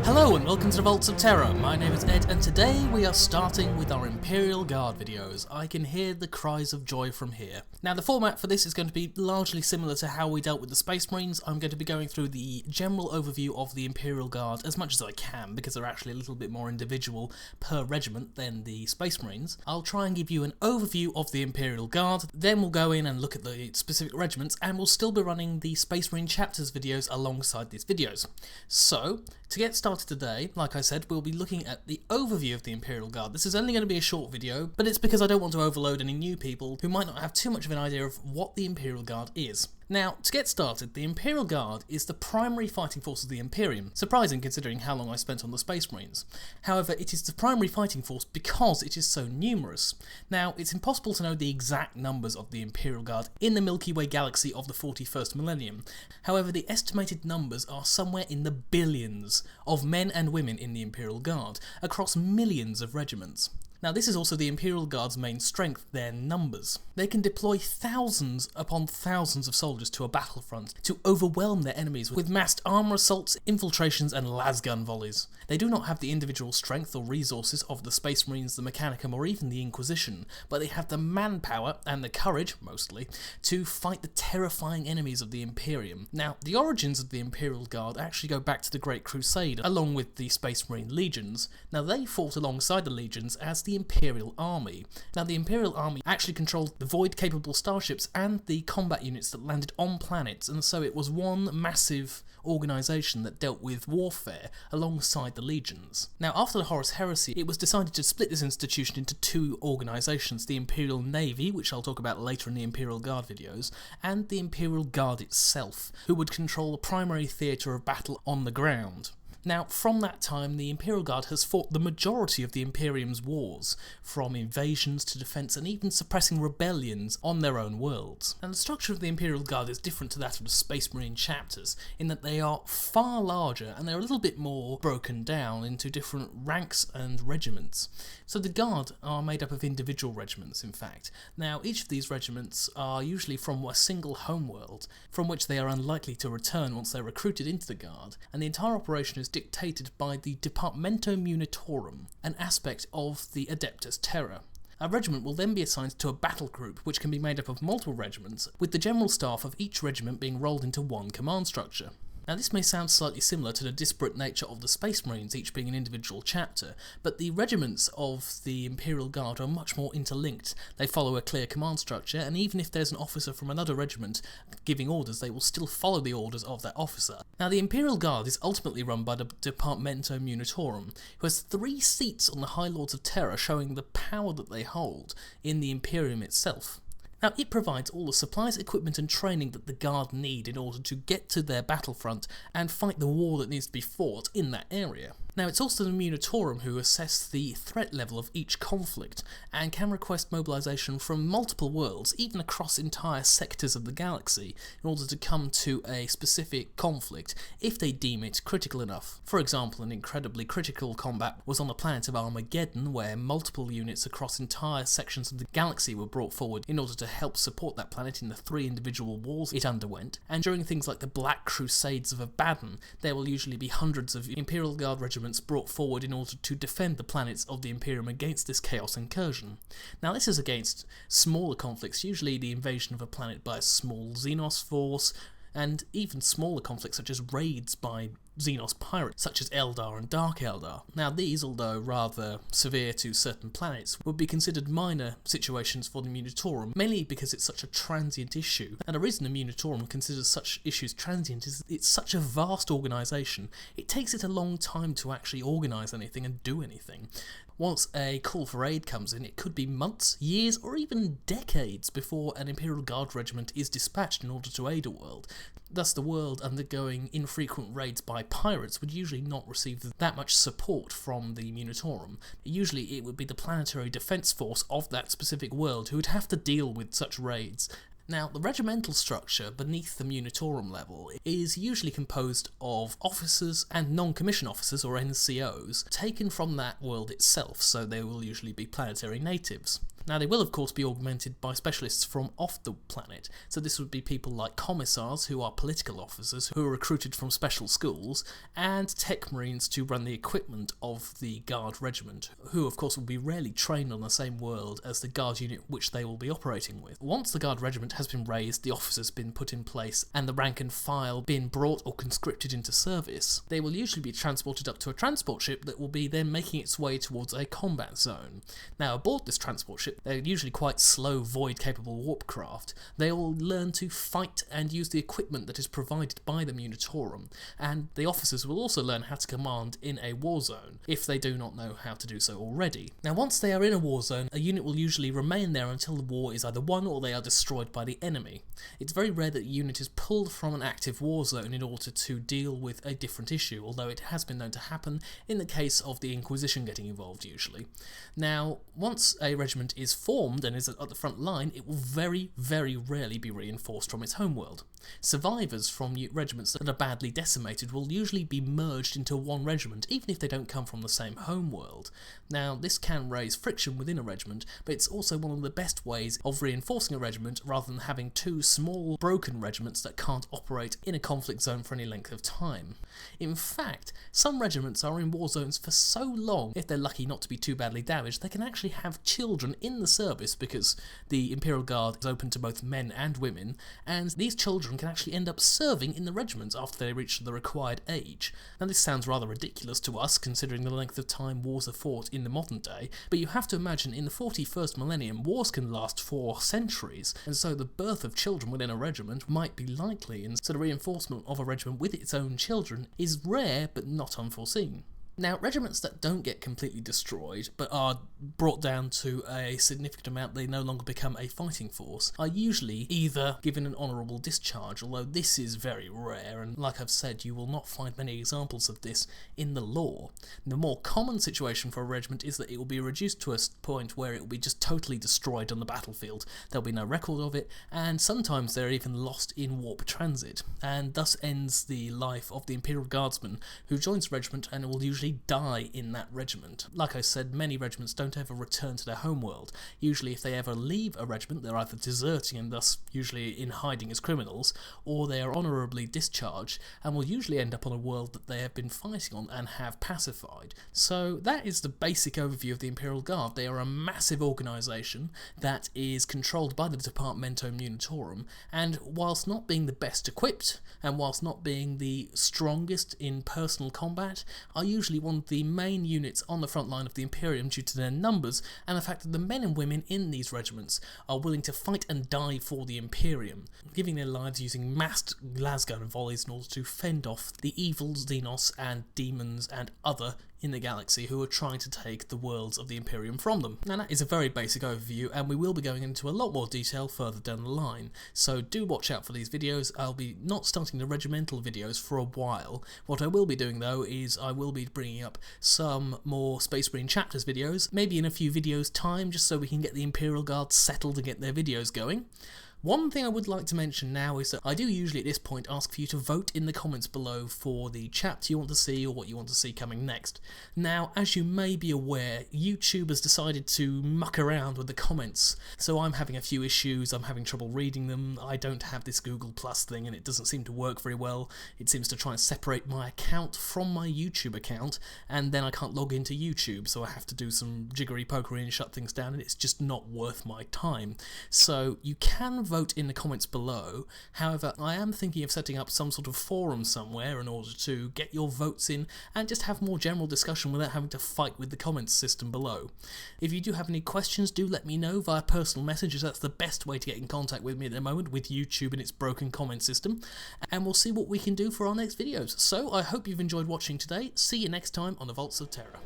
Hello and welcome to the Vaults of Terra. My name is Ed and today we are starting with our Imperial Guard videos. I can hear the cries of joy from here. Now the format for this is going to be largely similar to how we dealt with the Space Marines. I'm going to be going through the general overview of the Imperial Guard as much as I can because they're actually a little bit more individual per regiment than the Space Marines. I'll try and give you an overview of the Imperial Guard, then we'll go in and look at the specific regiments and we'll still be running the Space Marine chapters videos alongside these videos. So, to get started today, like I said, we'll be looking at the overview of the Imperial Guard. This is only going to be a short video, but it's because I don't want to overload any new people who might not have too much of an idea of what the Imperial Guard is. Now, to get started, the Imperial Guard is the primary fighting force of the Imperium, surprising considering how long I spent on the Space Marines. However, it is the primary fighting force because it is so numerous. Now, it's impossible to know the exact numbers of the Imperial Guard in the Milky Way galaxy of the 41st millennium. However, the estimated numbers are somewhere in the billions of men and women in the Imperial Guard, across millions of regiments. Now this is also the Imperial Guard's main strength, their numbers. They can deploy thousands upon thousands of soldiers to a battlefront to overwhelm their enemies with massed armour assaults, infiltrations and lasgun volleys. They do not have the individual strength or resources of the Space Marines, the Mechanicum or even the Inquisition, but they have the manpower and the courage, mostly, to fight the terrifying enemies of the Imperium. Now the origins of the Imperial Guard actually go back to the Great Crusade, along with the Space Marine legions. Now they fought alongside the legions as the Imperial Army. Now the Imperial Army actually controlled the void-capable starships and the combat units that landed on planets, and so it was one massive organisation that dealt with warfare alongside the legions. Now after the Horus Heresy, it was decided to split this institution into two organisations, the Imperial Navy, which I'll talk about later in the Imperial Guard videos, and the Imperial Guard itself, who would control the primary theatre of battle on the ground. Now, from that time, the Imperial Guard has fought the majority of the Imperium's wars, from invasions to defence and even suppressing rebellions on their own worlds. And the structure of the Imperial Guard is different to that of the Space Marine chapters, in that they are far larger and they're a little bit more broken down into different ranks and regiments. So the Guard are made up of individual regiments, in fact. Now, each of these regiments are usually from a single homeworld, from which they are unlikely to return once they're recruited into the Guard, and the entire operation is dictated by the Departamento Munitorum, an aspect of the Adeptus Terra. A regiment will then be assigned to a battle group, which can be made up of multiple regiments, with the general staff of each regiment being rolled into one command structure. Now this may sound slightly similar to the disparate nature of the Space Marines, each being an individual chapter, but the regiments of the Imperial Guard are much more interlinked. They follow a clear command structure, and even if there's an officer from another regiment giving orders, they will still follow the orders of that officer. Now the Imperial Guard is ultimately run by the Departamento Munitorum, who has 3 seats on the High Lords of Terra, showing the power that they hold in the Imperium itself. Now, it provides all the supplies, equipment and training that the Guard need in order to get to their battlefront and fight the war that needs to be fought in that area. Now, it's also the Munitorum who assess the threat level of each conflict and can request mobilisation from multiple worlds, even across entire sectors of the galaxy, in order to come to a specific conflict if they deem it critical enough. For example, an incredibly critical combat was on the planet of Armageddon, where multiple units across entire sections of the galaxy were brought forward in order to help support that planet in the 3 individual wars it underwent. And during things like the Black Crusades of Abaddon, there will usually be hundreds of Imperial Guard regiments brought forward in order to defend the planets of the Imperium against this chaos incursion. Now this is against smaller conflicts, usually the invasion of a planet by a small Xenos force, and even smaller conflicts such as raids by Xenos pirates such as Eldar and Dark Eldar. Now these, although rather severe to certain planets, would be considered minor situations for the Munitorum, mainly because it's such a transient issue. And the reason the Munitorum considers such issues transient is it's such a vast organisation. It takes it a long time to actually organise anything and do anything. Once a call for aid comes in, it could be months, years, or even decades before an Imperial Guard regiment is dispatched in order to aid a world. Thus the world undergoing infrequent raids by pirates would usually not receive that much support from the Munitorum. Usually it would be the planetary defence force of that specific world who would have to deal with such raids, Now, the regimental structure beneath the munitorum level is usually composed of officers and non-commissioned officers, or NCOs, taken from that world itself, so they will usually be planetary natives. Now, they will of course be augmented by specialists from off the planet, so this would be people like commissars, who are political officers who are recruited from special schools, and tech marines to run the equipment of the Guard regiment, who of course will be rarely trained on the same world as the Guard unit which they will be operating with. Once the Guard regiment has been raised, the officers been put in place, and the rank and file been brought or conscripted into service, they will usually be transported up to a transport ship that will be then making its way towards a combat zone. Now, aboard this transport ship, they're usually quite slow, void-capable warp craft. They will learn to fight and use the equipment that is provided by the munitorum, and the officers will also learn how to command in a war zone, if they do not know how to do so already. Now, once they are in a war zone, a unit will usually remain there until the war is either won or they are destroyed by the enemy. It's very rare that a unit is pulled from an active war zone in order to deal with a different issue, although it has been known to happen in the case of the Inquisition getting involved usually. Now, once a regiment is formed and is at the front line, it will very, very rarely be reinforced from its homeworld. Survivors from regiments that are badly decimated will usually be merged into one regiment, even if they don't come from the same homeworld. Now, this can raise friction within a regiment, but it's also one of the best ways of reinforcing a regiment rather than having two small, broken regiments that can't operate in a conflict zone for any length of time. In fact, some regiments are in war zones for so long, if they're lucky not to be too badly damaged, they can actually have children in the service because the Imperial Guard is open to both men and women, and these children can actually end up serving in the regiments after they reach the required age. Now, this sounds rather ridiculous to us considering the length of time wars are fought in the modern day, but you have to imagine in the 41st millennium wars can last for centuries, and so the birth of children within a regiment might be likely, and so the reinforcement of a regiment with its own children is rare but not unforeseen. Now, regiments that don't get completely destroyed, but are brought down to a significant amount, they no longer become a fighting force, are usually either given an honourable discharge, although this is very rare, and like I've said, you will not find many examples of this in the lore. The more common situation for a regiment is that it will be reduced to a point where it will be just totally destroyed on the battlefield. There'll be no record of it, and sometimes they're even lost in warp transit, and thus ends the life of the Imperial Guardsman, who joins the regiment and will usually die in that regiment. Like I said, many regiments don't ever return to their homeworld. Usually if they ever leave a regiment, they're either deserting and thus usually in hiding as criminals, or they are honourably discharged and will usually end up on a world that they have been fighting on and have pacified. So that is the basic overview of the Imperial Guard. They are a massive organisation that is controlled by the Departamento Munitorum, and whilst not being the best equipped, and whilst not being the strongest in personal combat, are usually one of the main units on the front line of the Imperium due to their numbers and the fact that the men and women in these regiments are willing to fight and die for the Imperium, giving their lives using massed lasgun volleys in order to fend off the evil Xenos and demons and other in the galaxy who are trying to take the worlds of the Imperium from them. Now, that is a very basic overview, and we will be going into a lot more detail further down the line, so do watch out for these videos. I'll be not starting the regimental videos for a while. What I will be doing though is I will be bringing up some more Space Marine Chapters videos, maybe in a few videos time, just so we can get the Imperial Guard settled and get their videos going. One thing I would like to mention now is that I do usually at this point ask for you to vote in the comments below for the chapter you want to see or what you want to see coming next. Now, as you may be aware, YouTube has decided to muck around with the comments, so I'm having a few issues, I'm having trouble reading them. I don't have this Google Plus thing and it doesn't seem to work very well. It seems to try and separate my account from my YouTube account, and then I can't log into YouTube, so I have to do some jiggery-pokery and shut things down, and it's just not worth my time. So you can vote in the comments below. However, I am thinking of setting up some sort of forum somewhere in order to get your votes in and just have more general discussion without having to fight with the comments system below. If you do have any questions, do let me know via personal messages. That's the best way to get in contact with me at the moment, with YouTube and its broken comment system, and we'll see what we can do for our next videos. So I hope you've enjoyed watching today. See you next time on the Vaults of Terra.